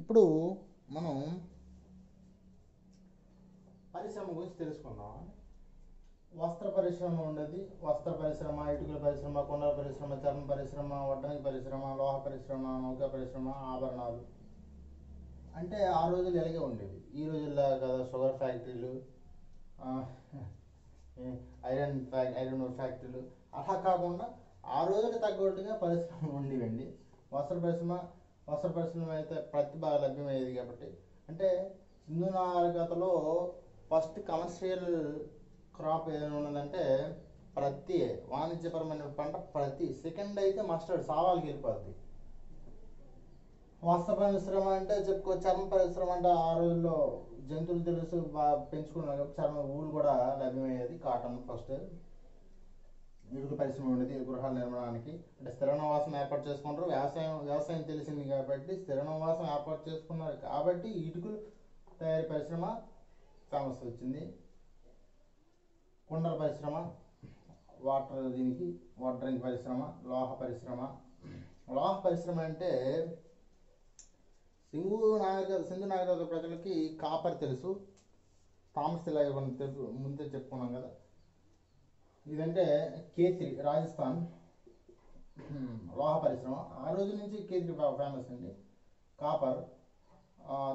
ఇప్పుడు మనం పరిశ్రమ గురించి తెలుసుకుందాం. వస్త్ర పరిశ్రమ ఉండేది. వస్త్ర పరిశ్రమ, ఇటుకల పరిశ్రమ, కొండల పరిశ్రమ, చర్మ పరిశ్రమ, వడ్రంగి పరిశ్రమ, లోహ పరిశ్రమ, నౌకా పరిశ్రమ, ఆభరణాలు. అంటే ఆ రోజులు ఎలాగే ఉండేవి. ఈ రోజుల్లో కదా షుగర్ ఫ్యాక్టరీలు, ఐరన్ ఫ్యాక్టరీలు అలా కాకుండా ఆ రోజులకు తగ్గట్టుగా పరిశ్రమలు ఉండేవండి. వస్త్ర పరిశ్రమ అయితే ప్రతి బాగా లభ్యమయ్యేది కాబట్టి. అంటే సింధు నాగరికతలో ఫస్ట్ కమర్షియల్ క్రాప్ ఏదైనా ఉన్నదంటే ప్రతి వాణిజ్యపరమైన పంట ప్రతి. సెకండ్ అయితే మస్టర్డ్, సావాలకి వెళ్ళిపోద్ది. వస్త్ర పరిశ్రమ అంటే చెప్పుకో. చర్మ పరిశ్రమ అంటే ఆ రోజుల్లో జంతువులు తెలుసు బాగా పెంచుకున్నారు కాబట్టి చర్మ ఊలు కూడా లభ్యమయ్యేది. Cotton first. ఇటుక పరిశ్రమ ఉండేది గృహాల నిర్మాణానికి. అంటే స్థిర నివాసం ఏర్పాటు చేసుకున్నారు. వ్యవసాయం తెలిసింది కాబట్టి స్థిర నివాసం ఏర్పాటు చేసుకున్నారు కాబట్టి ఇటుకలు తయారీ పరిశ్రమ ఫేమస్ వచ్చింది. కుండల పరిశ్రమ, వడ్రంగి పరిశ్రమ, లోహ పరిశ్రమ అంటే సింధు నాగరికత ప్రజలకి కాపర్ తెలుసు. థామస్ ఇలా ముందే చెప్పుకున్నాం కదా. ఇదంటే కేత్రి, రాజస్థాన్ లోహ పరిశ్రమ. ఆ రోజు నుంచి కేత్రి ఫేమస్ అండి. కాపర్,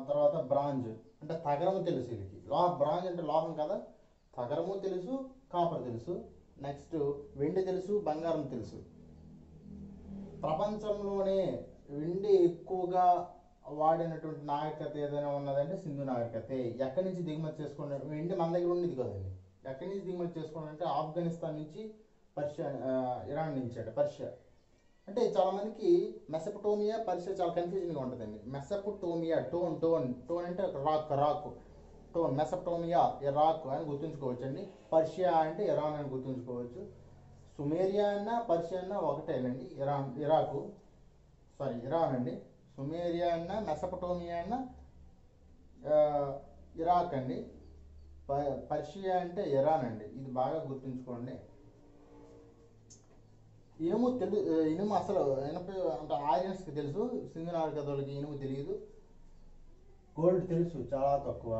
తర్వాత బ్రాంజ్ అంటే తగరము తెలుసు వీళ్ళకి. బ్రాంజ్ అంటే లోహం కదా. తగరము తెలుసు, కాపర్ తెలుసు. నెక్స్ట్ వెండి తెలుసు, బంగారం తెలుసు. ప్రపంచంలోనే వెండి ఎక్కువగా వాడినటువంటి నాగరికత ఏదైనా ఉన్నదంటే సింధు నాగరికతే. ఎక్కడి నుంచి దిగుమతి చేసుకున్నాడు? వెండి మన దగ్గర ఉండేది కదండి. ఎక్కడి నుంచి దిగుమతి చేసుకున్నాడంటే ఆఫ్ఘనిస్తాన్ నుంచి, ఇరాన్ నుంచి అంటే పర్షియా. అంటే చాలా మందికి మెసపటోమియా, పర్షియా చాలా కన్ఫ్యూజన్గా ఉంటుందండి. మెసపటోమియా టోన్ అంటే రాక్ టోన్. మెసపటోమియా ఇరాక్ అని గుర్తుంచుకోవచ్చు అండి. పర్షియా అంటే ఇరాన్ అని గుర్తుంచుకోవచ్చు. సుమేరియా అన్న పర్షియా అన్న ఒకటేనండి. ఇరాన్ అండి. సుమేరియా అన్న మెసపటోమియా అన్న ఇరాక్ అండి. పర్షియా అంటే ఇరాన్ అండి. ఇది బాగా గుర్తుంచుకోండి. ఇనుము అసలు అంటే ఆర్యన్స్కి తెలుసు. సింధు నాగరికతలకి ఇనుము తెలియదు. గోల్డ్ తెలుసు, చాలా తక్కువ.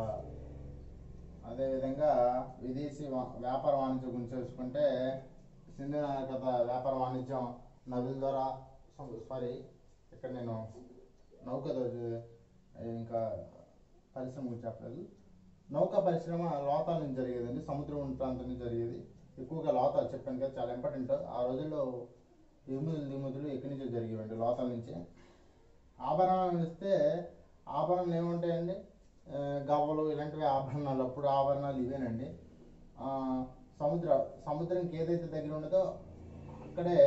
అదేవిధంగా విదేశీ వ్యాపార వాణిజ్యం గురించి తెలుసుకుంటే సింధు నాగరికత వ్యాపార వాణిజ్యం నదుల ద్వారా ఇక్కడ నేను నౌకతో ఇంకా పరిశ్రమ గురించి చెప్పలేదు. నౌకా పరిశ్రమ లోతాల నుంచి జరిగేదండి. సముద్రం ప్రాంతం నుంచి జరిగేది. ఎక్కువగా లోతాలు చెప్పాను కదా, చాలా ఇంపార్టెంట్. ఆ రోజుల్లో దిగుమతులు ఎక్కడి నుంచో జరిగేవండి, లోతాల నుంచి. ఆభరణాలు ఇస్తే ఆభరణాలు ఏముంటాయండి? గవ్వలు ఇలాంటివి ఆభరణాలు. అప్పుడు ఆభరణాలు ఇవేనండి. సముద్రంకి ఏదైతే దగ్గర ఉండదో అక్కడే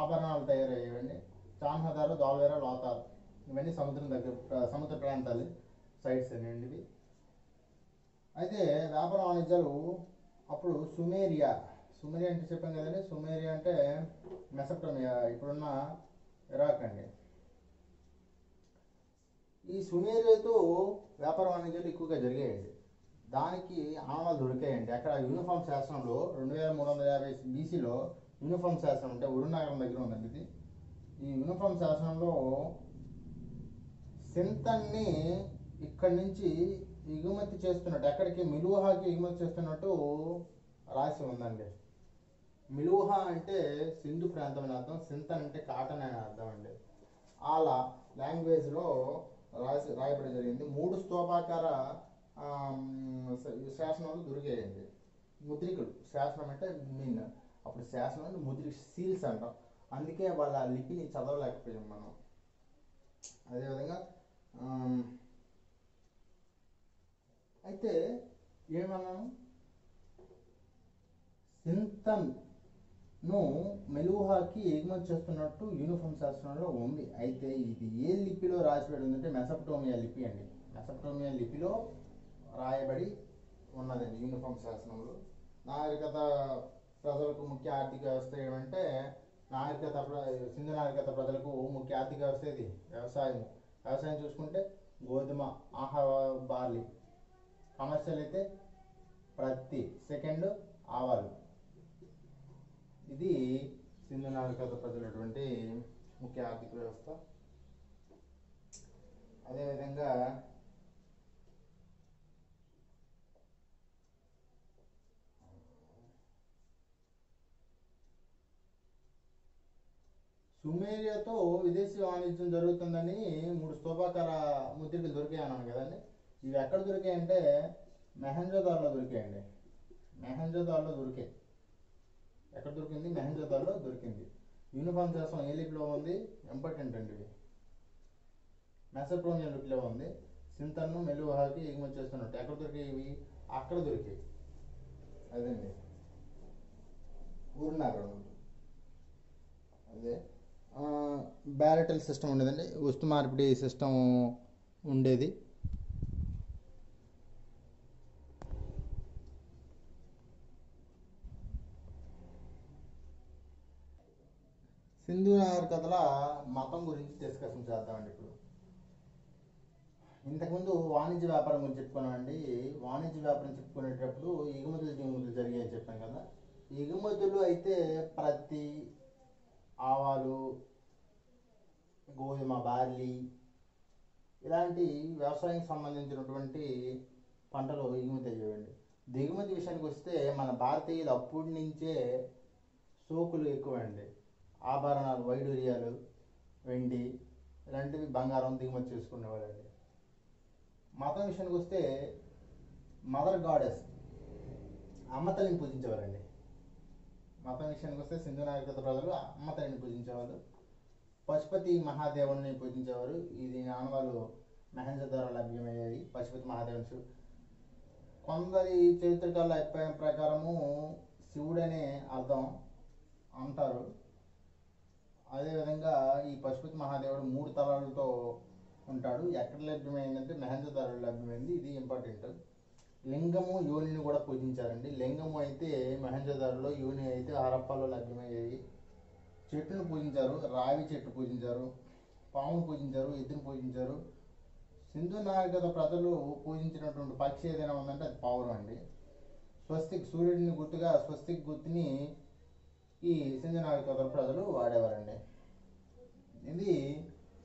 ఆభరణాలు తయారయ్యేవండి. చాన్హదారు, దాల్వేరా, లోతాలు ఇవన్నీ సముద్ర ప్రాంతాలు సైట్స్ అండి ఇవి. అయితే వ్యాపార వాణిజ్యాలు అప్పుడు సుమేరియా అంటే చెప్పాం కదండి. సుమేరియా అంటే మెసపటోమియా, ఇప్పుడున్న ఇరాక్ అండి. ఈ సుమేరియాతో వ్యాపార వాణిజ్యాలు ఎక్కువగా జరిగాయండి. దానికి ఆనవాళ్ళు దొరికాయండి. అక్కడ యూనిఫామ్ శాసనంలో 2350 BCలో యూనిఫామ్ శాసనం అంటే ఉరునగరం దగ్గర ఉందండి ఇది. ఈ యూనిఫామ్ శాసనంలో సింతన్ని ఇక్కడి నుంచి ఎగుమతి చేస్తున్నట్టు, ఎక్కడికి మిలుహాకి ఎగుమతి చేస్తున్నట్టు రాసి ఉందండి. మిలుహా అంటే సింధు ప్రాంతం అని అర్థం. సింతన్ అంటే కాటన్ అని అర్థం అండి. అలా లాంగ్వేజ్లో రాయబడి జరిగింది. 3 స్తూపాకార శాసనాలు దొరికాయండి. ముద్రికలు, శాసనం అంటే మీన్. అప్పుడు శాసనం అంటే ముద్రిక, సీల్స్ అంటాం. అందుకే వాళ్ళ లిపిని చదవలేకపోయాం మనం. అదేవిధంగా అయితే ఏమన్నాను, సింతన్ను మెలుహాకి ఎగుమతి చేస్తున్నట్టు యూనిఫామ్ శాసనంలో ఉంది. అయితే ఇది ఏ లిపిలో రాసిబడి ఉందంటే మెసపటోమియా లిపి అండి. మెసపటోమియా లిపిలో రాయబడి ఉన్నదండి యూనిఫామ్ శాసనంలో. నాగరికత ప్రజలకు ముఖ్య ఆర్థిక వ్యవస్థ ఏమంటే సింధు నాగరికత ప్రజలకు ముఖ్య ఆర్థిక వ్యవస్థ ఇది వ్యవసాయం చూసుకుంటే గోధుమ, బార్లీ. కమర్షియల్ అయితే ప్రత్తి, సెకండ్ ఆవాలు. ఇది సింధు నాగరికత ప్రజలటువంటి ముఖ్య ఆర్థిక వ్యవస్థ. అదేవిధంగా సుమేరియాతో విదేశీ వాణిజ్యం జరుగుతుందని 3 స్తూపాకార ముద్రికలు దొరికాయన్నాను కదండి. ఇవి ఎక్కడ దొరికాయంటే మెహంజోదారోలో దొరికాయండి. మెహంజోదారోలో దొరికాయి. ఎక్కడ దొరికింది? మెహంజోదారోలో దొరికింది. యూనిఫామ్ శాస్త్రం ఏ లిపిలో ఉంది? ఇంపార్టెంట్ అండి ఇవి. మెసోపోటేమియా లిపిలో ఉంది. సింతన్ను మెలుహాకి ఎగుమతి చేస్తున్నట్టు. ఎక్కడ దొరికాయి ఇవి? అక్కడ దొరికాయి. అదండి ఊరునాగరం. అదే బ్యారెటల్ సిస్టమ్ ఉండేదండి. వస్తు మార్పిడి సిస్టమ్ ఉండేది. సింధు నాగరికతల మతం గురించి డిస్కషన్ చేద్దామండి ఇప్పుడు. ఇంతకుముందు వాణిజ్య వ్యాపారం గురించి చెప్పుకున్నామండి. వాణిజ్య వ్యాపారం చెప్పుకునేటప్పుడు ఎగుమతులు దిగుమతులు జరిగాయని చెప్పాను కదా. ఎగుమతులు అయితే ప్రతి, ఆవాలు, గోధుమ, బార్లీ ఇలాంటి వ్యవసాయానికి సంబంధించినటువంటి పంటలు ఎగుమతి అయ్యేవండి. దిగుమతి విషయానికి వస్తే మన భారతీయులు అప్పటి నుంచే సోకులు ఎక్కువండి. ఆభరణాలు, వైడూర్యాలు, వెండి ఇలాంటివి, బంగారం దిగుమతి చేసుకునేవాళ్ళండి. మతం విషయానికి వస్తే మదర్ గాడెస్ అమ్మతల్లిని పూజించేవారండి. మతం విషయానికి వస్తే సింధు నాగరికత ప్రజలు అమ్మతల్లిని పూజించేవారు. పశుపతి మహాదేవుని పూజించేవారు. ఇది ఆనవాళ్ళు మెహంజోదారో లభ్యమయ్యాయి. పశుపతి మహాదేవుని కొందరి చరిత్రకారుల అభిప్రాయం ప్రకారము శివుడనే అర్థం అంటారు. అదేవిధంగా ఈ పశుపతి మహాదేవుడు 3 తలాలతో ఉంటాడు. ఎక్కడ లభ్యమైందంటే మెహంజోదారోలో లభ్యమైంది. ఇది ఇంపార్టెంట్. లింగము, యోనిని కూడా పూజించారండి. లింగము అయితే మెహంజోదారోలో, యోని అయితే హరప్పాలో లభ్యమయ్యాయి. చెట్టును పూజించారు. రావి చెట్టు పూజించారు, పామును పూజించారు, ఎద్దును పూజించారు. సింధు నాగరికత ప్రజలు పూజించినటువంటి పక్షి ఏదైనా ఉందంటే అది పావురం అండి. స్వస్తిక్, సూర్యుడిని గుర్తుగా స్వస్తిక్ గుర్తుని ఈ సింధు నాగరికత ప్రజలు వాడేవారండి. ఇది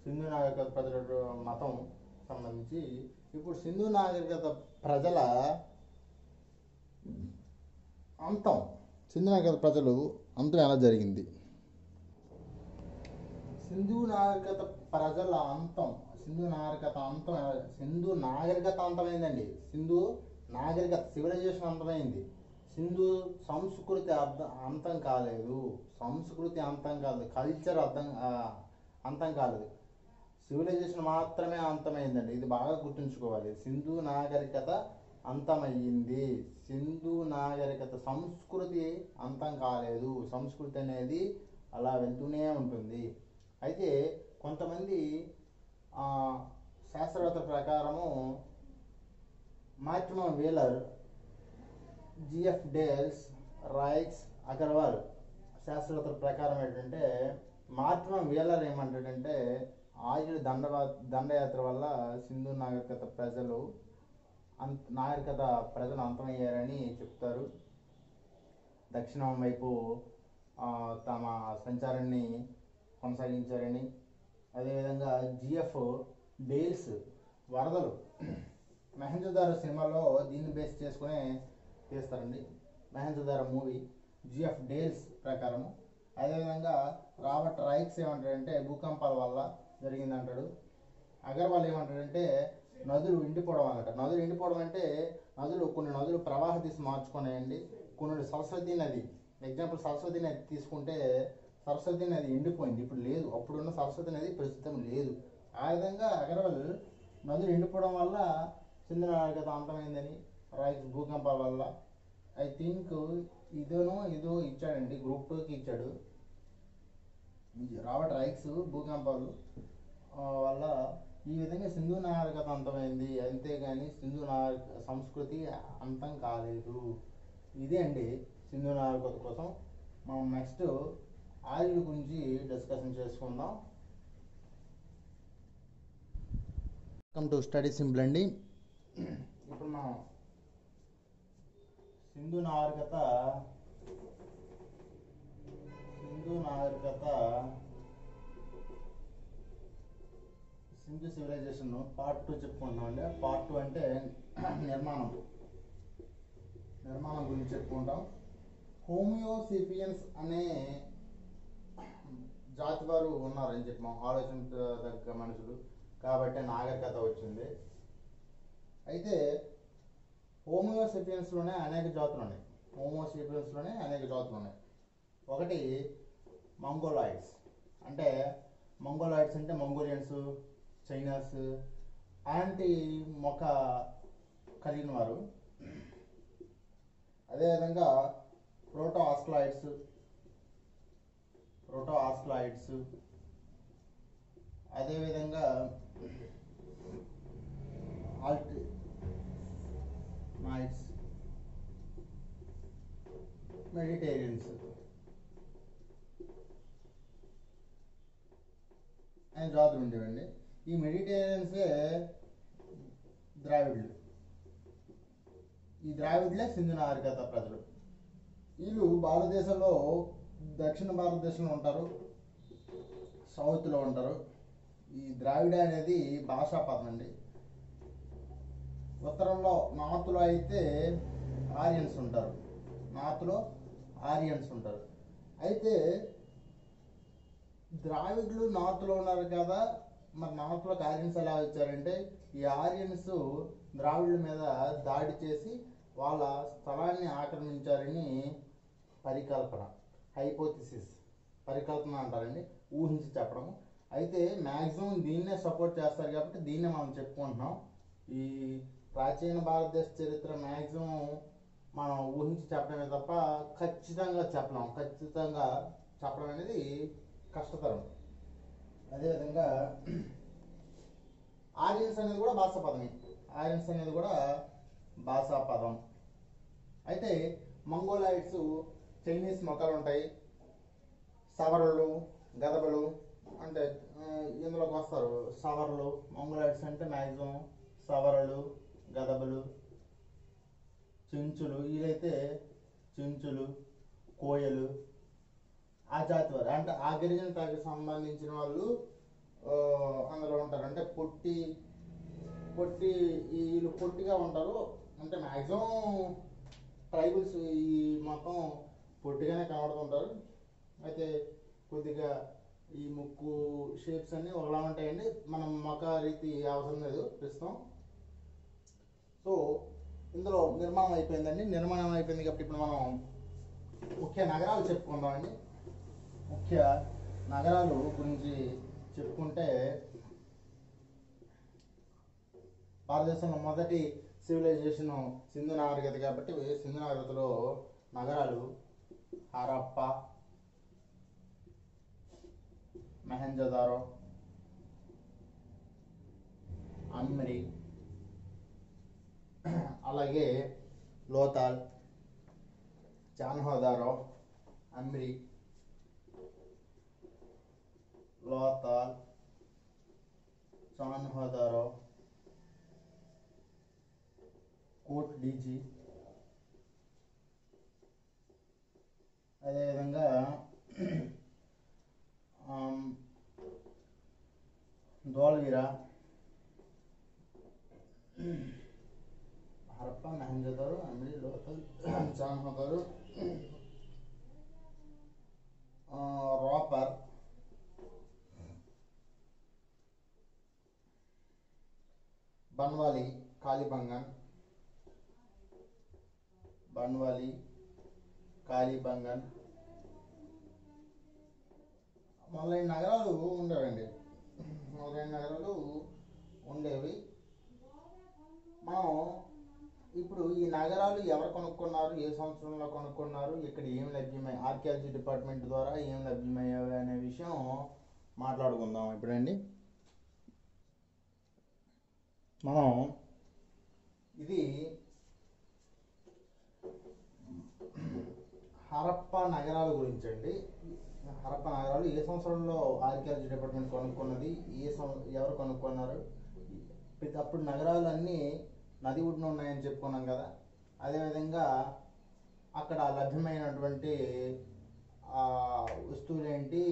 సింధు నాగరికత ప్రజల మతం సంబంధించి. ఇప్పుడు సింధు నాగరికత ప్రజల అంతం, సింధు నాగరికత ప్రజలు అంతం ఎలా జరిగింది? సింధు నాగరికత ప్రజల అంతం, సింధు నాగరికత అంతం, సింధు నాగరికత అంతమైందండి. సింధు నాగరికత, సివిలైజేషన్ అంతమైంది. సింధు సంస్కృతి అంతం కాలేదు. సంస్కృతి అంతం కాలేదు. కల్చర్ అంతం కాలేదు. సివిలైజేషన్ మాత్రమే అంతమైందండి. ఇది బాగా గుర్తుంచుకోవాలి. సింధు నాగరికత అంతమయ్యింది. సింధు నాగరికత సంస్కృతి అంతం కాలేదు. సంస్కృతి అనేది అలా వెళ్తూనే ఉంటుంది. అయితే కొంతమంది శాస్త్రవేత్త ప్రకారము Mortimer Wheeler, G F Dales, Raikes, Agarwal శాస్త్రవేత్తల ప్రకారం ఏంటంటే మార్టిమన్ వీలర్ ఏమంటాడంటే ఆర్యుల దండయాత్ర వల్ల సింధు నాగరికత ప్రజలు అంతమయ్యారని చెప్తారు. దక్షిణం వైపు తమ సంచారాన్ని కొనసాగించారని. అదేవిధంగా జిఎఫ్ డేల్స్ వరదలు, మెహంజోదారో సినిమాలో దీన్ని బేస్ చేసుకునే తీస్తారండి మెహంజోదారో మూవీ, జిఎఫ్ డేల్స్ ప్రకారము. అదేవిధంగా రాబర్ట్ రైక్స్ ఏమంటాడంటే భూకంపాల వల్ల జరిగిందంటాడు. అగర్వాల్ ఏమంటాడంటే నదులు ఎండిపోవడం అన్నట. నదులు ఎండిపోవడం అంటే కొన్ని నదులు ప్రవాహ దిశ మార్చుకున్నాయండి. కొన్ని సరస్వతి నది, ఎగ్జాంపుల్ సరస్వతి నది తీసుకుంటే సరస్వతి నది ఎండిపోయింది, ఇప్పుడు లేదు. అప్పుడున్న సరస్వతి నది ప్రస్తుతం లేదు. ఆ విధంగా అగర్వాల్ నదులు ఎండిపోవడం వల్ల సింధు నాగరికత అంతమైందని, రైక్స్ భూకంపాల వల్ల. ఐ థింక్ ఇదో ఇచ్చాడండి, గ్రూప్ 2కి ఇచ్చాడు. రాబర్ట్ రైక్స్ భూకంపాలు వల్ల ఈ విధంగా సింధు నాగరికత అంతమైంది. అంతేగాని సింధు సంస్కృతి అంతం కాలేదు. ఇదే అండి సింధు నాగరికత కోసం. మనం నెక్స్ట్ ఆర్యుల గురించి డిస్కషన్ చేసుకుందాం. వెల్కమ్ టు స్టడీ సింపుల్ అండి. ఇప్పుడు మనం సింధు నాగరికత సింధు సివిలైజేషన్ పార్ట్ 2 చెప్పుకుంటున్నాం అండి. పార్ట్ 2 అంటే నిర్మాణం గురించి చెప్పుకుంటాం. హోమియోసేపియన్స్ అనే జాతి వారు ఉన్నారని చెప్పాం, ఆలోచించదగ్గ మనుషులు కాబట్టి నాగరికత వచ్చింది. అయితే హోమియోసేపియన్స్లోనే అనేక జాతులు ఉన్నాయి. ఒకటి మంగోలాయిడ్స్ అంటే మంగోలియన్స్, చైనాస్ అలాంటి మొక్క కలిగిన వారు. అదేవిధంగా ప్రోటో ఆస్ట్రాయిడ్స్, అదేవిధంగా ఆల్టినాయిడ్స్, మెడిటేరియన్స్ అనే జాతులు ఉండేవండి. ఈ మెడిటేరియన్సే ద్రావిడులే సింధు నాగరికత ప్రజలు. వీళ్ళు భారతదేశంలో దక్షిణ భారతదేశంలో ఉంటారు, సౌత్లో ఉంటారు. ఈ ద్రావిడ అనేది భాషా పదం అండి. ఉత్తరంలో నార్త్లో అయితే ఆరియన్స్ ఉంటారు. అయితే ద్రావిడులు నార్త్లో ఉన్నారు కదా, మరి నార్త్లోకి ఆరియన్స్ ఎలా వచ్చారంటే ఈ ఆరియన్స్ ద్రావిడుల మీద దాడి చేసి వాళ్ళ స్థలాన్ని ఆక్రమించారని పరికల్పన అంటారండి, ఊహించి చెప్పడం. అయితే మ్యాక్సిమం దీన్నే సపోర్ట్ చేస్తారు కాబట్టి దీన్నే మనం చెప్పుకుంటున్నాం. ఈ ప్రాచీన భారతదేశ చరిత్ర మ్యాక్సిమం మనం ఊహించి చెప్పడమే తప్ప ఖచ్చితంగా చెప్పడం అనేది కష్టతరం. అదేవిధంగా ఆరియన్స్ అనేది కూడా భాషా పదం. అయితే మంగోలాయిడ్స్ చైనీస్ మొక్కలు ఉంటాయి, సవరులు, గదబలు అంటే ఇందులోకి వస్తారు. సవరులు, మంగోలాయిడ్స్ అంటే మ్యాక్సిమం సవరులు, గదబలు, చెంచులు, వీలైతే చెంచులు, కోయలు ఆ జాతి వారు, అంటే ఆ గిరిజన తెగకు సంబంధించిన వాళ్ళు అందులో ఉంటారు. అంటే వీళ్ళు పొట్టిగా ఉంటారు. అంటే మ్యాక్సిమం ట్రైబల్స్ ఈ మొత్తం పొట్టిగానే కనబడుతుంటారు. అయితే కొద్దిగా ఈ ముక్కు షేప్స్ అన్నీ ఒకలా ఉంటాయండి. మనం మొక్క రీతి అవసరం లేదు ప్రస్తుతం. సో ఇందులో నిర్మాణం అయిపోయింది కాబట్టి ఇప్పుడు మనం ముఖ్య నగరాలు చెప్పుకుందామండి. ముఖ్య నగరాలు గురించి చెప్పుకుంటే భారతదేశంలో మొదటి సివిలైజేషన్ సింధు నాగరికత కాబట్టి సింధు నాగరికతలో నగరాలు హరప్ప, మొహంజదారో, అమ్రి, అలాగే లోతాల్, చాన్హోదారో, అమ్రి, లోతాల్, చాన్హోదారో, కోట్ డీజీ, అదేవిధంగా ధోల్వీరా, హరప్ప, మొహంజదారో, అమ్రి, లోతాల్, చాన్హోదారో, రోపర్, బన్వాలి, కాలిబంగన్, మొదలైన నగరాలు ఉండేవి. మనం ఇప్పుడు ఈ నగరాలు ఎవరు కొనుక్కున్నారు, ఏ సంవత్సరంలో కొనుక్కున్నారు, ఇక్కడ ఏం లభ్యమై ఆర్కియాలజీ డిపార్ట్మెంట్ ద్వారా ఏం లభ్యమయ్యాయి అనే విషయం మాట్లాడుకుందాం ఇప్పుడండి. మనం ఇది హరప్ప నగరాల గురించి అండి. హరప్ప నగరాలు ఏ సంవత్సరంలో ఆర్కియాలజీ డిపార్ట్మెంట్ కొనుక్కున్నది, ఎవరు కొనుక్కున్నారు. అప్పుడు నగరాలు అన్నీ నది ఒడ్డున ఉన్నాయని చెప్పుకున్నాం కదా. అదేవిధంగా అక్కడ లభ్యమైనటువంటి వస్తువులు ఏంటి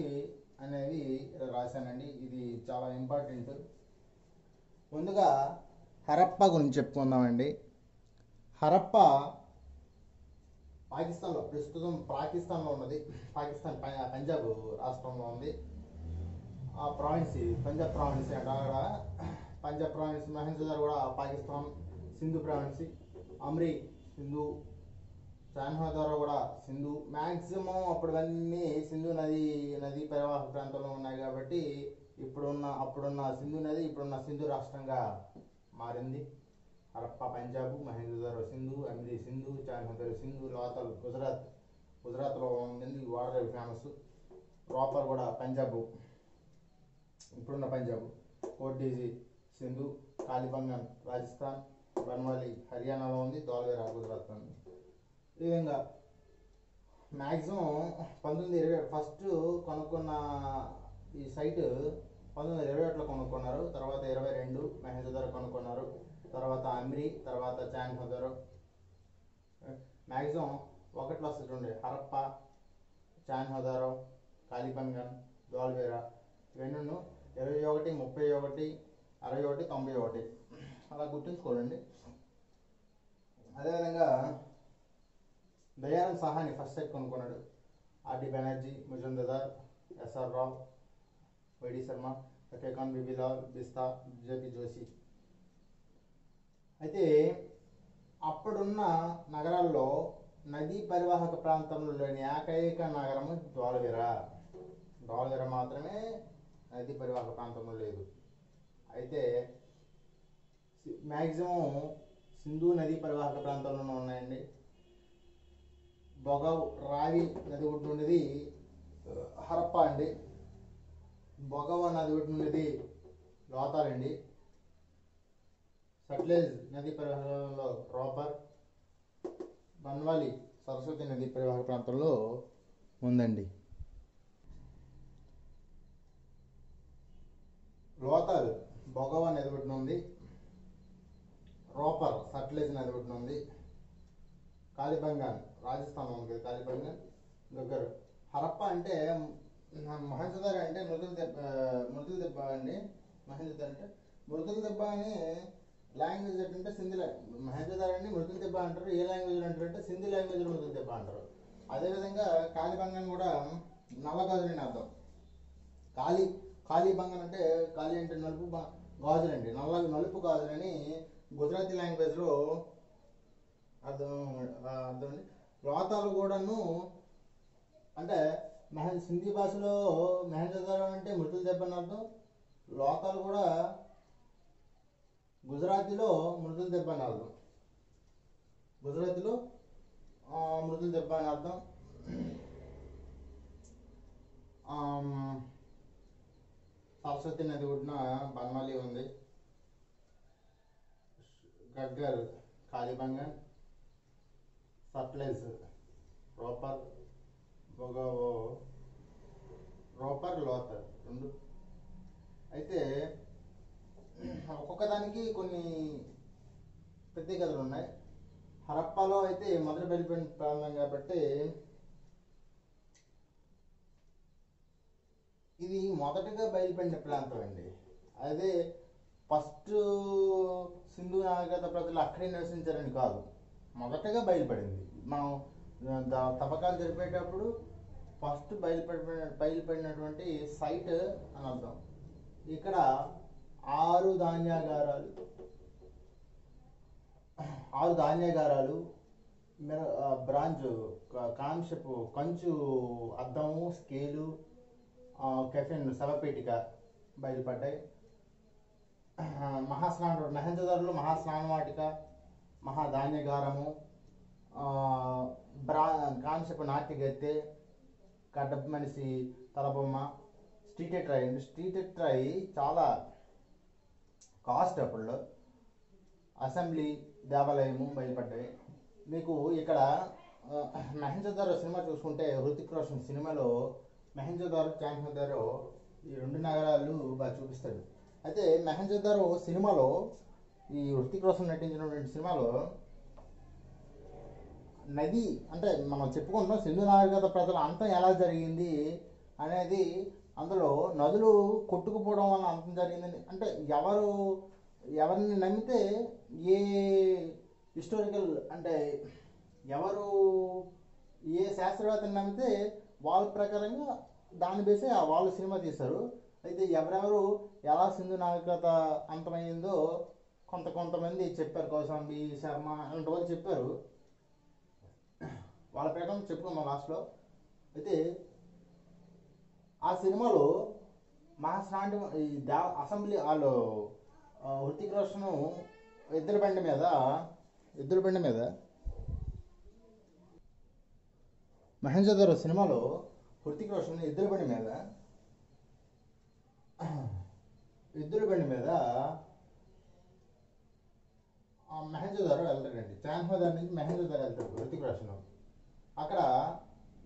అనేది రాశానండి. ఇది చాలా ఇంపార్టెంట్. ముందుగా హరప్పా గురించి చెప్పుకుందామండి. హరప్ప పాకిస్తాన్లో, ప్రస్తుతం పాకిస్తాన్లో ఉన్నది. పాకిస్తాన్ పంజాబ్ రాష్ట్రంలో ఉంది. ఆ ప్రావిన్స్ పంజాబ్ ప్రావిన్స్ అంటే అక్కడ పంజాబ్ ప్రావిన్స్. మహేంద్రగఢ్ కూడా పాకిస్తాన్. సింధు ప్రావిన్స్, అమ్రి సింధు, చాన్హోదారో కూడా సింధు. మ్యాక్సిమం అప్పుడువన్నీ సింధు నది పరివాహక ప్రాంతంలో ఉన్నాయి కాబట్టి అప్పుడున్న సింధు నది ఇప్పుడున్న సింధు రాష్ట్రంగా మారింది. హరప్ప పంజాబ్, మహేంద్రగఢ్ సింధు, అమ్రి సింధు, చాన్హోదారో సింధు. లోతల్ గుజరాత్లో ఉంది. Water famous. రాపర్ కూడా పంజాబ్, ఇప్పుడున్న పంజాబ్. కోర్టీజీ సింధు, కాలిబంగన్ రాజస్థాన్, బన్వాలి హర్యానాలో ఉంది, ధోల్వేరా గుజరాత్లో ఉంది. ఈ విధంగా మ్యాక్సిమం 1920 ఫస్ట్ కనుక్కున్న ఈ సైట్ 1921లో కనుక్కున్నారు. తర్వాత 22 మహేంద్రగఢ్ కనుక్కున్నారు. తర్వాత అమ్రి, తర్వాత చాన్హోదారో. మ్యాక్సిమం ఒకటిలో వస్తుండే హరప్ప, చాన్హోదారో, కాలిబంగన్, ధోల్వేరా. ఇవన్నీ 21, 31, 61, 91 అలా గుర్తుంచుకోండి. అదేవిధంగా దయానంద్ సహాని ఫస్ట్ సైట్ కొనుక్కున్నాడు. RD Banerjee, Majumdar, SR Rao, YD Sharma, కేకాన్ బిబిలాల్, బిస్తా, JP Joshi. అయితే అప్పుడున్న నగరాల్లో నదీ పరివాహక ప్రాంతంలోని ఏకైక నగరము ధోల్వేరా. ధోల్వేరా మాత్రమే నదీ పరివాహక ప్రాంతంలో లేదు. అయితే మ్యాక్సిమం సింధు నదీ పరివాహక ప్రాంతంలోనే ఉన్నాయండి. బొగవ్, రావి నది ఒడ్డు ఉండేది హరప్ప అండి. బొగవ నది ఒడ్డు ఉండేది లోతాల్ అండి. సట్లెజ్ నదీ పరివాహకంలో రాపర్. బన్వాలి సరస్వతి నదీ పరివాహక ప్రాంతంలో ఉందండి. లోతాల్ బొగవ నది ఒడ్డున ఉంది. రాపర్ సట్లెజ్ నది ఒడ్డున ఉంది. కాలిబంగన్ రాజస్థాన్లో ఉంది. కాలిబంగన్ దగ్గర. హరప్ప అంటే మహేంద్రగఢ్ అంటే మృదుల దెబ్బ అండి. మహేంద్రగఢ్ అంటే మృదుల దెబ్బ అని లాంగ్వేజ్ ఏంటంటే సింధీ. మహేంద్రగఢ్ అని మృదుల దెబ్బ అంటారు. ఏ లాంగ్వేజ్ అంటారు అంటే సింధీ లాంగ్వేజ్లో మృదుల దెబ్బ అంటారు. అదేవిధంగా కాలిబంగన్ కూడా నల్ల గాజులని అర్థం. కాలిబంగన్ అంటే కాలి అంటే నలుపు, గాజులండి నలుపు గాజులని గుజరాతీ లాంగ్వేజ్లో అర్థం. లోతాలు కూడాను అంటే సింధీ భాషలో మహేంద్రగఢ్ అంటే మృదుల దెబ్బ అని అర్థం. లోతాలు కూడా గుజరాతీలో మృదుల దెబ్బ అని అర్థం. గుజరాతీలో మృదుల దెబ్బ అని అర్థం. సరస్వతి నది ఒడ్డున బన్వాలి ఉంది. గడ్గర్ కాలిబంగన్, సట్లెజ్ రాపర్, బొగవో రాపర్, లోతర్ రెండు. అయితే ఒక్కొక్క దానికి కొన్ని ప్రత్యేకతలు ఉన్నాయి. హరప్పాలో అయితే మొదటి బయలుపడిన ప్రాంతం కాబట్టి ఇది మొదటగా బయలుపడిన ప్రాంతం అండి. అదే ఫస్ట్ సింధు నాగరికత ప్రజలు అక్కడే నివసించారని కాదు, మొదటగా బయలుపడింది. మనం తవ్వకాలు జరిపేటప్పుడు ఫస్ట్ బయలుపడినటువంటి సైట్ అని అర్థం. ఇక్కడ 6 ధాన్యాగారాలు, బ్రాంజ్ కాంస్యపు కంచు అద్దము, స్కేలు, కెఫిన్ శవపేటిక బయలుపడ్డాయి. మహేంద్రగఢ్లో మహాస్నాన వాటిక, మహాధాన్యగారము, కాంస్యపు నాట్యగత్తె, కడప మనిషి తలబొమ్మ, స్ట్రీట్ ట్రై చాలా కాస్ట్ అప్పుడు. అసెంబ్లీ దేవాలయము బయలుపడ్డాయి. మీకు ఇక్కడ మహేంద్రగఢ్ సినిమా చూసుకుంటే హృతిక్ రోషన్ సినిమాలో మహేంద్రగఢ్, చాన్హోదారో ఈ 2 నగరాలు బాగా చూపిస్తాడు. అయితే మహేంద్రగఢ్ సినిమాలో ఈ హృతిక్ రోషన్ నటించినటువంటి సినిమాలో నది అంటే మనం చెప్పుకుంటాం సింధు నాగరికత ప్రజల అంతం ఎలా జరిగింది అనేది. అందులో నదులు కొట్టుకుపోవడం వల్ల అంతం జరిగిందని అంటే ఎవరు ఎవరిని నమ్మితే ఏ హిస్టారికల్ అంటే ఎవరు ఏ శాస్త్రవేత్తని నమ్మితే వాళ్ళ ప్రకారంగా దాన్ని బేసే వాళ్ళు సినిమా తీశారు. అయితే ఎవరెవరు ఎలా సింధు నాగరికత అంతమైందో కొంతమంది చెప్పారు. కౌశాంబి శర్మ అలాంటి వాళ్ళు చెప్పారు. వాళ్ళ ప్రకారం చెప్పుకున్నాం లాస్ట్లో. అయితే ఆ సినిమాలో మహాస్నాంటి ఈ అసెంబ్లీ వాళ్ళు హృతిక్ రోషన్ ఎద్దుల బండి మీద మహేంద్రధర్ సినిమాలో హృతిక్ రోషన్ ఎద్దుల బండి మీద మహేంద్రధర్ వెళ్తాడండి. చాన్హాదార్ నుంచి మహేంద్రధర్ వెళ్తాడు హృతిక్ రోషన్. అక్కడ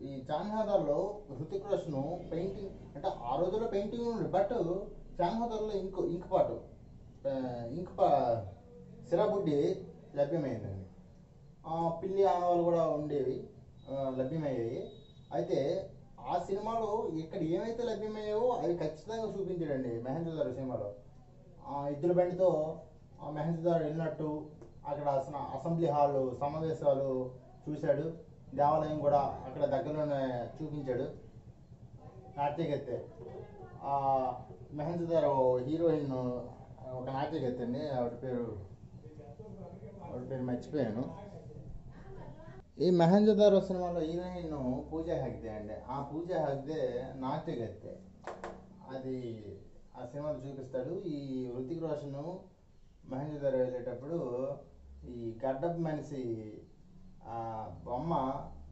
ఈ చాన్హాదార్లో హృతిక్ రోషన్ పెయింటింగ్ అంటే ఆ రోజుల్లో పెయింటింగ్ ఉంది, బట్ చాన్హాదార్లో సిరాబుడ్డి లభ్యమైందండి. పిల్లి ఆనవాళ్ళు కూడా ఉండేవి, లభ్యమయ్యాయి. అయితే ఆ సినిమాలో ఇక్కడ ఏమైతే లభ్యమయ్యావో అవి ఖచ్చితంగా చూపించాడండి మహేంద్రధర్ సినిమాలో. ఎద్దుల బండితో మహేంద్రధర్ వెళ్ళినట్టు అక్కడ అసెంబ్లీ హాల్ సమావేశాలు చూశాడు. దేవాలయం కూడా అక్కడ దగ్గరలోనే చూపించాడు. నాట్యగత్తె మహేంద్రధర్ హీరోయిన్ ఒక నాట్యగత్తె అండి, ఆవిడ పేరు మర్చిపోయాను. ఈ మహేంద్రధర్ సినిమాలో హీరోయిన్ పూజా హెగ్డే అండి. ఆ పూజా హెగ్డే నాట్యగత్తె. అది ఆ సినిమాలో చూపిస్తాడు. ఈ హృతిక్ రోషన్ మహేంద్రధర్ వెళ్ళేటప్పుడు ఈ గడ్డపు మనిషి బొమ్మ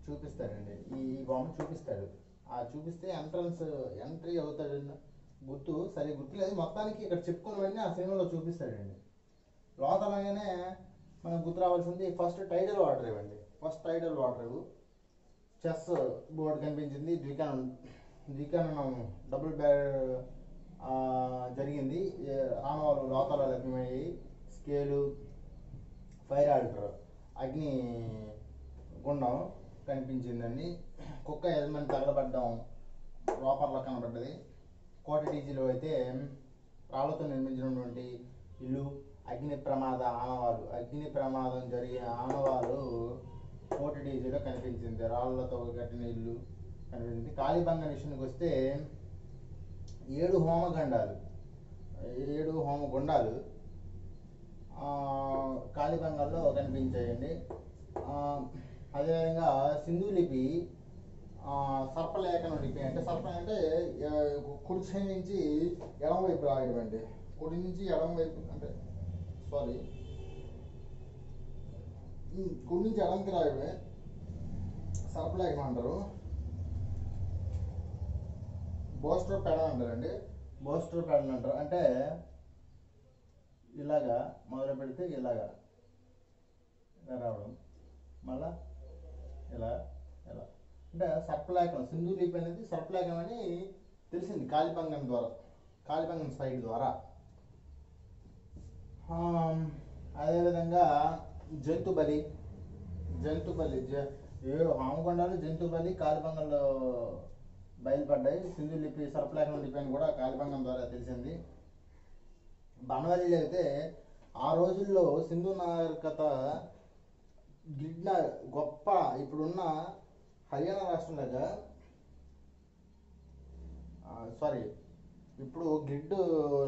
చూపిస్తాడండి. ఈ బొమ్మ చూపిస్తాడు. చూపిస్తే ఎంట్రీ అవుతాడు. గుర్తులేదు మొత్తానికి. ఇక్కడ చెప్పుకున్నవన్నీ ఆ సినిమాలో చూపిస్తాడండి. లోతలంగానే మనకు గుర్తు రావాల్సింది ఫస్ట్ టైటిల్ వాటర్ ఇవ్వండి. First title water chess board కనిపించింది. ద్వికానం డబుల్ బ్యార్ జరిగింది. ఆనవాళ్ళు లోతాల లభ్యమయ్యాయి. స్కేలు, ఫైర్ ఆల్టర్, అగ్ని గుండం కనిపించిందండి. కుక్క యజమాని తగలబడ్డం లోపర్లో కనబడ్డది. కోటటీజీలో అయితే రాళ్లతో నిర్మించినటువంటి ఇల్లు, అగ్ని ప్రమాదం జరిగిన ఆనవాళ్ళు కోటటీజీలో కనిపించింది. రాళ్లతో కట్టిన ఇల్లు కనిపించింది. కాళీబంగ విషయానికి వస్తే 7 హోమగుండాలు కాళీబంగంలో కనిపించాయండి. అదేవిధంగా సింధు లిపి సర్పలేఖనం లిపి అంటే కుడి సైడ్ నుంచి ఎడమ వైపు రాయడం అండి. కుడి నుంచి ఎడమ వైపు అంటే కుడి నుంచి ఎడమకి రాయడమే సర్పలేఖనం అంటారు. బోస్టర్ పెడన్ అంటారండి. అంటే ఇలాగా మొదలు పెడితే ఇలా రావడం, మళ్ళా ఇలా అంటే సర్పలేఖనం. సింధు లిపి అనేది సర్పలేఖనం అని తెలిసింది కాళీబంగం సైడ్ ద్వారా. అదేవిధంగా జంతు బలి 7 హోమగుండాలు జంతు బలి కాళీబంగంలో బయలుపడ్డాయి. సింధు లిపి సర్పలేఖనం లిపి అని కూడా కాళీబంగం ద్వారా తెలిసింది. బనవల్లిలో అయితే ఆ రోజుల్లో సింధు నాగరికత గొప్ప ఇప్పుడున్న హర్యానా రాష్ట్రం లాగా ఇప్పుడు గ్రిడ్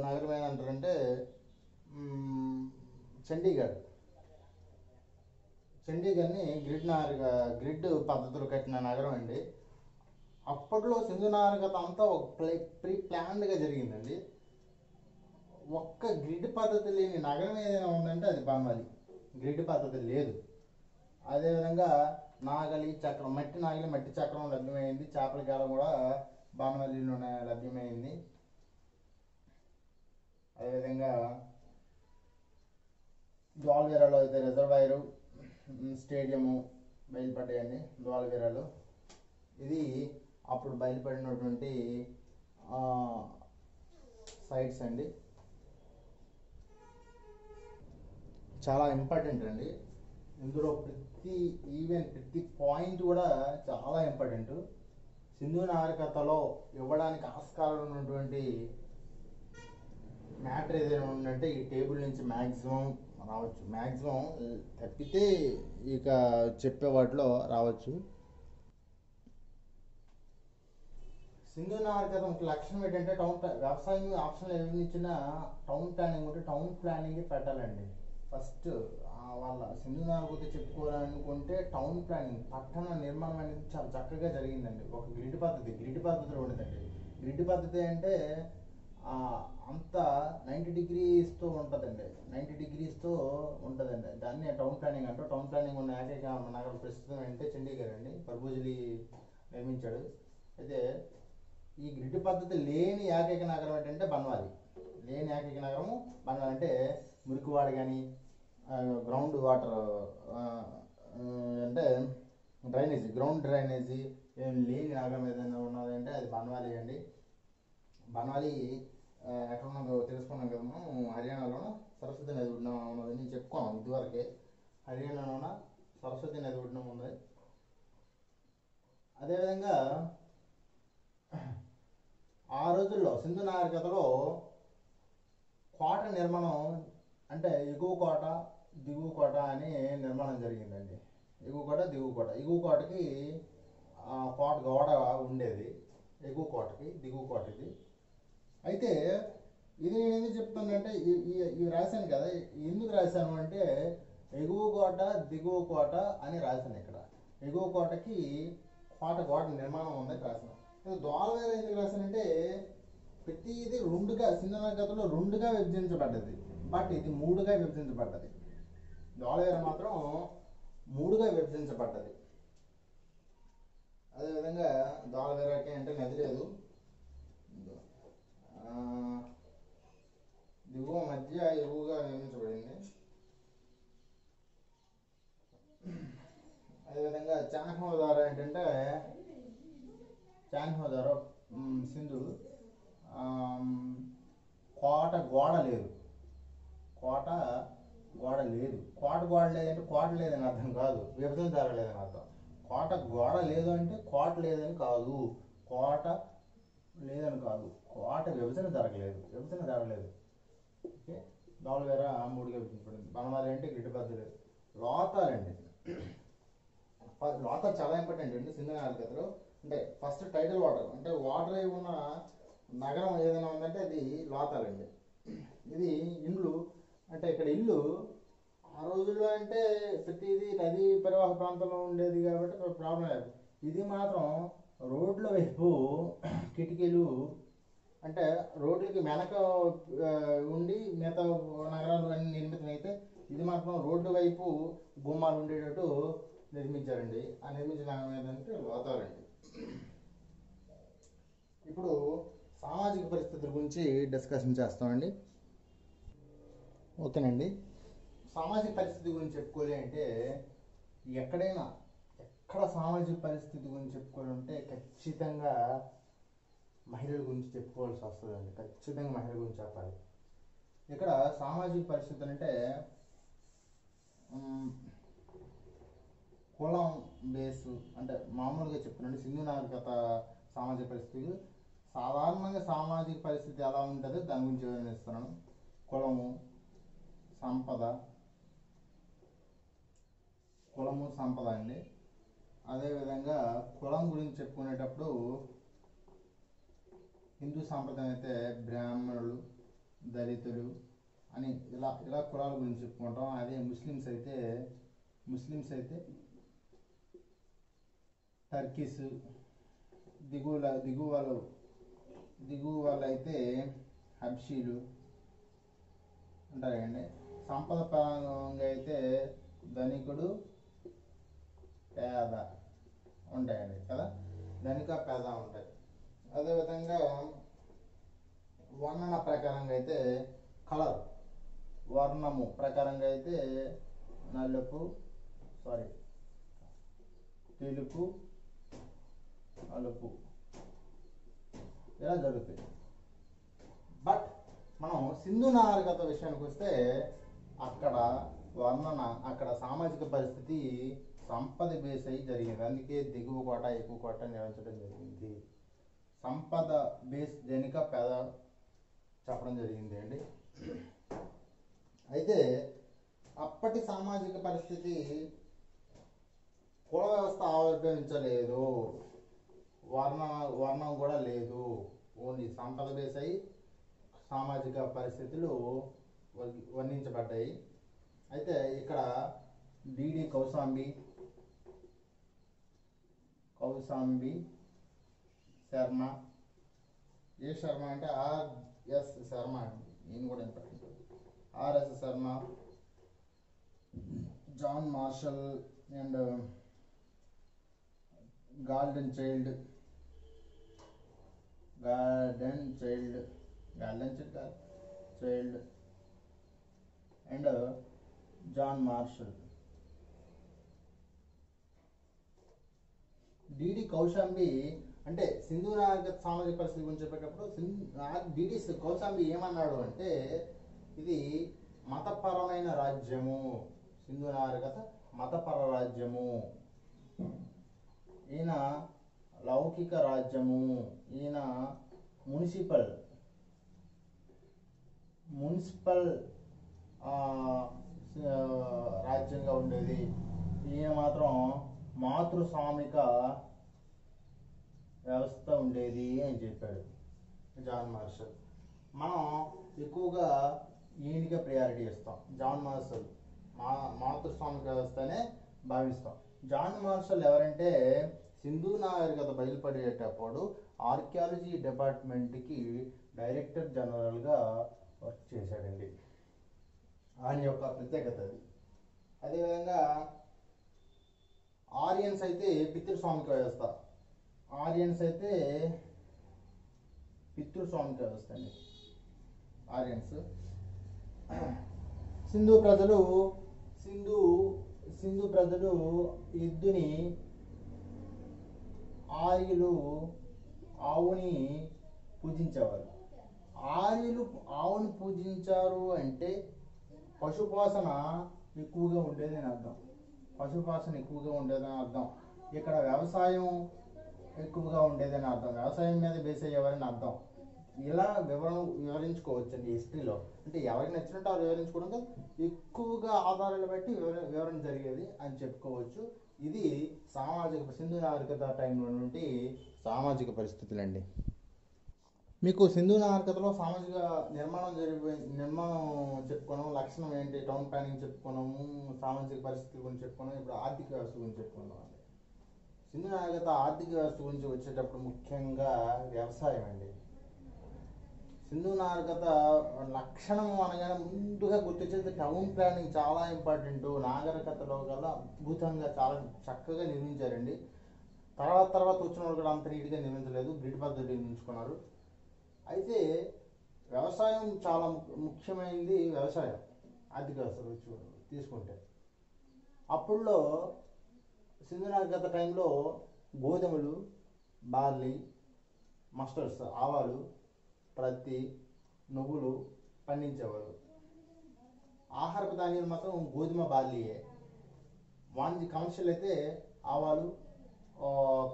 నగరం ఏదంటారంటే చండీగఢ్ని గ్రిడ్ పద్ధతులు కట్టిన నగరం అండి. అప్పట్లో సింధు నాగరికత అంతా ఒక ప్రీ ప్లాన్డ్గా జరిగిందండి. ఒక్క గ్రిడ్ పద్ధతి లేని నగరం ఏదైనా ఉందంటే అది బనవలి. గ్రిడ్ పద్ధతి లేదు. అదేవిధంగా మట్టి చక్రం లభ్యమైంది. చేపల గాలం కూడా బనవలిలోనే లభ్యమైంది. అదేవిధంగా ద్వాల్వీరాలో అయితే రిజర్వాయరు, స్టేడియము బయలుపడ్డాయండి. ద్వాల్వీరాలో ఇది అప్పుడు బయలుపడినటువంటి సైట్స్ అండి. చాలా ఇంపార్టెంట్ అండి. ఇందులో ప్రతి పాయింట్ కూడా చాలా ఇంపార్టెంట్. సింధు నాగరికతలో ఇవ్వడానికి ఆస్కారం ఉన్నటువంటి మ్యాటర్ ఏదైనా ఉందంటే ఈ టేబుల్ నుంచి మ్యాక్సిమం రావచ్చు, మ్యాక్సిమం తప్పితే ఇక చెప్పే వాటిలో రావచ్చు. సింధు నాగరికత ఒక లక్షణం ఏంటంటే వ్యవసాయం ఆప్షన్లు ఏమి ఇచ్చినా టౌన్ ప్లానింగ్ ఉంటే టౌన్ ప్లానింగ్ పెట్టాలండి. ఫస్ట్ వాళ్ళ సింధు నాగరికత చెప్పుకోవాలనుకుంటే టౌన్ ప్లానింగ్, పట్టణ నిర్మాణం అనేది చాలా చక్కగా జరిగిందండి. ఒక గ్రిడ్ పద్ధతిలో ఉండదండి. గ్రిడ్ పద్ధతి అంటే అంతా 90 డిగ్రీస్తో ఉంటుందండి, 90 డిగ్రీస్తో ఉంటుందండి. దాన్ని టౌన్ ప్లానింగ్ అంటారు. టౌన్ ప్లానింగ్ ఉన్న ఏకైక నగరం ప్రస్తుతం అంటే చండీగఢ్ అండి, కర్బూజలి నిర్మించాడు. అయితే ఈ గ్రిడ్ పద్ధతి లేని ఏకైక నగరం ఏంటంటే బన్వాలి. లేని ఏకైక నగరము బన్వాలి. అంటే మురికివాడ కానీ గ్రౌండ్ వాటర్ అంటే గ్రౌండ్ డ్రైనేజీ ఏం లేని నగరం ఏదైనా ఉన్నదంటే అది బన్వాలి అండి. బన్వాలి ఎక్కడ ఉన్నదో తెలుసుకున్నాం కదా మనం. హర్యానాలోన సరస్వతి నది ఒడ్డున ఉన్నది, నేను చెప్పుకున్నాం ఇదివరకే. హర్యానాలోన సరస్వతి నది ఒడ్డున ఉన్నది. అదేవిధంగా ఆ రోజుల్లో సింధు నాగరికతలో కోట నిర్మాణం అంటే ఎగువ కోట దిగువ కోట అని నిర్మాణం జరిగిందండి. ఎగువ కోట దిగువ కోట. ఎగువ కోటకి కోట గోడ ఉండేది, ఎగువ కోటకి దిగువ కోటకి. అయితే ఇది నేను ఎందుకు చెప్తానంటే ఇవి రాశాను కదా, ఎందుకు రాశాను అంటే ఎగువ కోట దిగువ కోట అని రాశాను. ఇక్కడ ఎగువ కోటకి గోడ నిర్మాణం ఉందని రాశాను. దోలవేర ఎందుకు రాశానంటే ప్రతిది రెండుగా, సింధు నాగరికతలో రెండుగా విభజించబడ్డది, బట్ ఇది మూడుగా విభజించబడ్డది. దోలవేర మాత్రం మూడుగా విభజించబడ్డది. అదేవిధంగా దోలవేరకి అంటే నది లేదు, దిగువ మధ్య ఎగువగా నిర్మించబడింది. అదేవిధంగా చాన్హోదార ఏంటంటే సింధు కోట గోడ లేదు, కోట గోడ లేదంటే కోట లేదని అర్థం కాదు, విభజన జరగలేదని అర్థం. కోట గోడ లేదు అంటే కోట లేదని కాదు, కోట లేదని కాదు, కోట విభజన జరగలేదు. ఓకే. దోలవేర మూడుగా విభజించబడింది. బనవాలి అంటే గ్రిడ్ పద్ధతి. లోతాలండి, లోతాలు చాలా ఇంపార్టెంట్ అండి సింధు నాగరికతలో. అంటే ఫస్ట్ టైటిల్ వాటర్, అంటే వాటర్ అయి ఉన్న నగరం ఏదైనా ఉందంటే అది లోతాలండి. ఇది ఇండ్లు, అంటే ఇక్కడ ఇల్లు ఆ రోజుల్లో అంటే ప్రతిదీ నదీ పరివాహ ప్రాంతంలో ఉండేది కాబట్టి ప్రాబ్లం లేదు. ఇది మాత్రం రోడ్ల వైపు కిటికీలు, అంటే రోడ్లకి వెనక ఉండి మిగతా నగరాలు అన్ని నిర్మితమైతే ఇది మాత్రం రోడ్డు వైపు గుమ్మాలు ఉండేటట్టు నిర్మించారండి. ఆ నిర్మించిన నగరం ఏంటంటే లోతాలండి. ఇప్పుడు సామాజిక పరిస్థితుల గురించి డిస్కషన్ చేస్తామండి. ఓకేనండి. సామాజిక పరిస్థితి గురించి చెప్పుకోవాలి అంటే ఎక్కడ సామాజిక పరిస్థితి గురించి చెప్పుకోవాలంటే ఖచ్చితంగా మహిళల గురించి చెప్పుకోవాల్సి వస్తుందండి. ఖచ్చితంగా మహిళల గురించి చెప్పాలి. ఇక్కడ సామాజిక పరిస్థితులు అంటే కులం బేసు, అంటే మామూలుగా చెప్తున్నాండి సింధు నాగరికత సామాజిక పరిస్థితి. సాధారణంగా సామాజిక పరిస్థితి ఎలా ఉంటుందో దాని గురించి వివరిస్తున్నాను. కులము సంపద అండి. అదేవిధంగా కులం గురించి చెప్పుకునేటప్పుడు హిందూ సాంప్రదాయం అయితే బ్రాహ్మణులు, దళితులు అని ఇలా కులాల గురించి చెప్పుకుంటాం. అదే ముస్లిమ్స్ అయితే టర్కీస్, దిగువ వాళ్ళు అయితే హబ్షీలు ఉంటాయండి. సంపద పరంగా అయితే ధనికుడు, పేద ఉంటాయండి కదా, ధనిక పేద ఉంటాయి. అదేవిధంగా వర్ణన ప్రకారంగా అయితే వర్ణము ప్రకారంగా అయితే తెలుపు, నలుపు ఇలా జరుగుతాయి. బట్ మనం సింధు నాగరికత విషయానికి వస్తే అక్కడ సామాజిక పరిస్థితి సంపద బేస్ అయి జరిగింది. అందుకే దిగువ కోట ఎక్కువ కోట నిర్మించడం జరిగింది. సంపద బేస్ ధనిక పేద చెప్పడం జరిగింది అండి. అయితే అప్పటి సామాజిక పరిస్థితి కుల వ్యవస్థ ఆవిర్భవించలేదు, వర్ణం కూడా లేదు, ఓన్లీ సంపద బేస్ అయి సామాజిక పరిస్థితులు వర్ణించబడ్డాయి. అయితే ఇక్కడ డిడి కౌశాంబి శర్మ, ఏ శర్మ అంటే ఆర్ఎస్ శర్మ అండి, ఈయన కూడా important. R S Sharma, John Marshall and Gordon Childe and John Marshall. D D Kosambi అంటే సింధు నాగరికత సామాజిక పరిస్థితి గురించి చెప్పేటప్పుడు డిడి కౌశాంబి ఏమన్నాడు అంటే, ఇది మతపరమైన రాజ్యము, సింధు నాగరికత మతపర రాజ్యము, ఈయన లౌకిక రాజ్యము, ఈయన మున్సిపల్ రాజ్యంగా ఉండేది, ఈయన మాత్రం మాతృస్వామిక వ్యవస్థ ఉండేది అని చెప్పాడు జాన్ మార్షల్. మనం ఎక్కువగా ఈయనకే ప్రయారిటీ ఇస్తాం. జాన్ మార్షల్ మాతృస్వామిక వ్యవస్థనే భావిస్తాం. జాన్ మార్షల్ ఎవరంటే సింధు నాగరికత బయలుపడేటప్పుడు ఆర్కియాలజీ డిపార్ట్మెంట్కి డైరెక్టర్ జనరల్గా వర్క్ చేశాడండి. ఆయన యొక్క ప్రత్యేకత అది. అదేవిధంగా ఆరియన్స్ అయితే పితృస్వామిక వ్యవస్థ అండి. ఆరియన్స్ సింధు ప్రజలు ఎద్దుని, ఆర్యులు ఆవుని పూజించేవారు. ఆర్యులు ఆవుని పూజించారు అంటే పశుపోషణ ఎక్కువగా ఉండేదని అర్థం. ఇక్కడ వ్యవసాయం ఎక్కువగా ఉండేదని అర్థం, వ్యవసాయం మీద బేస్ అయ్యేవారని అర్థం. ఇలా వివరించుకోవచ్చండి హిస్టరీలో. అంటే ఎవరికి నచ్చినట్టు అది వివరించుకోవడం ఎక్కువగా ఆధారాలు బట్టి వివరణ జరిగేది అని చెప్పుకోవచ్చు. ఇది సింధు నాగరికత టైంలో నుండి సామాజిక పరిస్థితులండి. మీకు సింధు నాగరికతలో సామాజిక నిర్మాణం చెప్పుకున్నాము, లక్షణం ఏంటి, టౌన్ ప్లానింగ్ చెప్పుకున్నాము, సామాజిక పరిస్థితి గురించి చెప్పుకున్నాము. ఇప్పుడు ఆర్థిక వ్యవస్థ గురించి చెప్పుకున్నాం అండి. సింధు నాగరికత ఆర్థిక వ్యవస్థ గురించి వచ్చేటప్పుడు ముఖ్యంగా వ్యవసాయం అండి. సింధు నాగరికత లక్షణం అనగానే ముందుగా గుర్తొచ్చేది టౌన్ ప్లానింగ్ చాలా ఇంపార్టెంట్. నాగరికతలో గల అద్భుతంగా చాలా చక్కగా నిర్మించారండి. తర్వాత వచ్చిన వాళ్ళు కూడా అంత నీట్గా నిర్మించలేదు, గ్రిడ్ పద్ధతి నిర్మించుకున్నారు. అయితే వ్యవసాయం చాలా ముఖ్యమైనది. వ్యవసాయం ఆర్థిక వ్యవస్థ తీసుకుంటే అప్పుడులో సింధు నాగరికత టైంలో గోధుమలు, బార్లీ, మస్టర్డ్స్, ఆవాలు, ప్రత్తి, నువ్వులు పండించేవారు. ఆహారపు ధాన్యాలు మాత్రం గోధుమ, బార్లీయే. వాణిజ్య కమర్షియల్ అయితే ఆవాలు,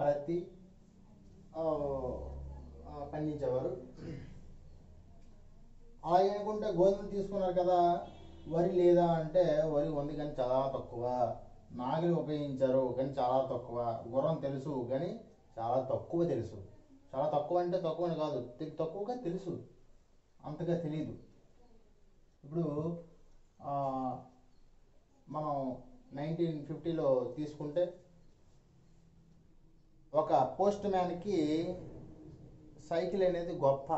ప్రత్తి పండించేవారు. అలాగే అనుకుంటే గోధుమలు తీసుకున్నారు కదా, వరి లేదా అంటే వరి ఉంది కానీ చాలా తక్కువ. నాగలి ఉపయోగించారు కానీ చాలా తక్కువ. గుర్రం తెలుసు కానీ చాలా తక్కువ తెలుసు. చాలా తక్కువ అంటే తక్కువ అని కాదు, తక్కువగా తెలుసు, అంతగా తెలియదు. ఇప్పుడు మనం 1950లో తీసుకుంటే ఒక పోస్ట్ మ్యాన్కి సైకిల్ అనేది గొప్ప,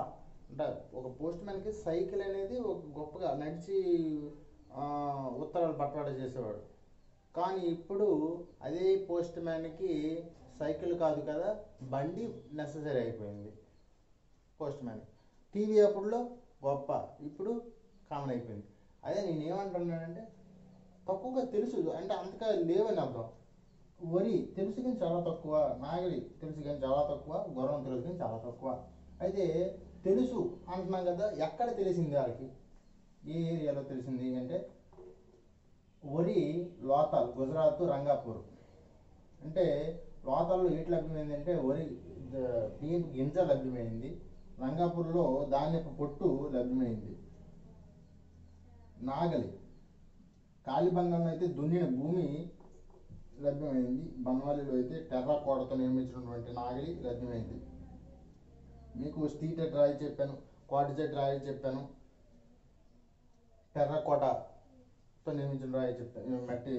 అంటే ఒక పోస్ట్ మ్యాన్కి సైకిల్ అనేది ఒక గొప్పగా నడిచి ఉత్తరాలు బట్వాడా చేసేవాడు. కానీ ఇప్పుడు అదే పోస్ట్ మ్యాన్కి సైకిల్ కాదు కదా, బండి నెససరీ అయిపోయింది పోస్ట్ మ్యాన్. టీవీ అప్పుడులో గొప్ప, ఇప్పుడు కామన్ అయిపోయింది. అదే నేనేమంటున్నానంటే తక్కువగా తెలుసు అంటే అంతగా లేవని అర్థం. వరి తెలుసు కానీ చాలా తక్కువ, నాగలి తెలుసు కానీ చాలా తక్కువ, గుర్రం తెలుసు కానీ చాలా తక్కువ. అయితే తెలుసు అంటున్నాం కదా, ఎక్కడ తెలిసింది వాళ్ళకి, ఏ ఏరియాలో తెలిసింది అంటే వరి లోతాల్, గుజరాత్, రంగాపూర్. అంటే లోతాల్లో ఏటి లభ్యమైంది అంటే వరి బియ్యం గింజ లభ్యమైంది. రంగాపూర్లో ధాన్యపు పొట్టు లభ్యమైంది. నాగలి, కాళీబంగంలో అయితే దున్నిన భూమి లభ్యమైంది. బన్వాలీలో అయితే టెర్రాకోటతో నిర్మించినటువంటి నాగలి లభ్యమైంది. మీకు స్టీటెడ్ రాయి చెప్పాను, క్వార్టిజెట్ రాయి చెప్పాను, టెర్రాకోటతో నిర్మించిన రాయి చెప్పాను, మట్టి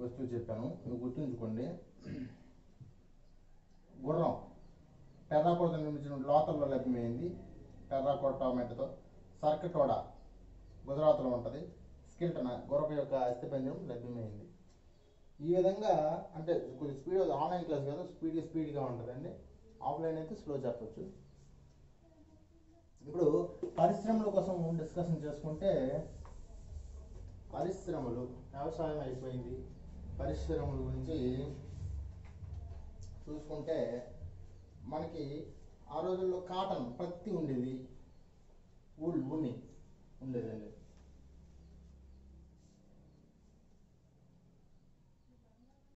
వస్తువు చెప్పాను. ఇవి గుర్తుంచుకోండి. గుర్రం టెర్రాకోటతో నిర్మించిన లోతల్లో లభ్యమైంది. టెర్రాకోట మెట్టతో. సర్కటోడా గుజరాత్లో ఉంటుంది. స్కిల్టన్ గుర్రపు యొక్క అస్థిపంజరం లభ్యమైంది. ఈ విధంగా అంటే కొద్ది స్పీడ్, ఆన్లైన్ క్లాస్ కదా, స్పీడ్గా ఉంటుందండి. ఆఫ్లైన్ అయితే స్లో చెప్పచ్చు. ఇప్పుడు పరిశ్రమల కోసం డిస్కషన్ చేసుకుంటే, పరిశ్రమలు, వ్యవసాయం అయిపోయింది. పరిశ్రమల గురించి చూసుకుంటే మనకి ఆ రోజుల్లో కాటన్, పత్తి ఉండేది, ఉన్ని ఉండేదండి.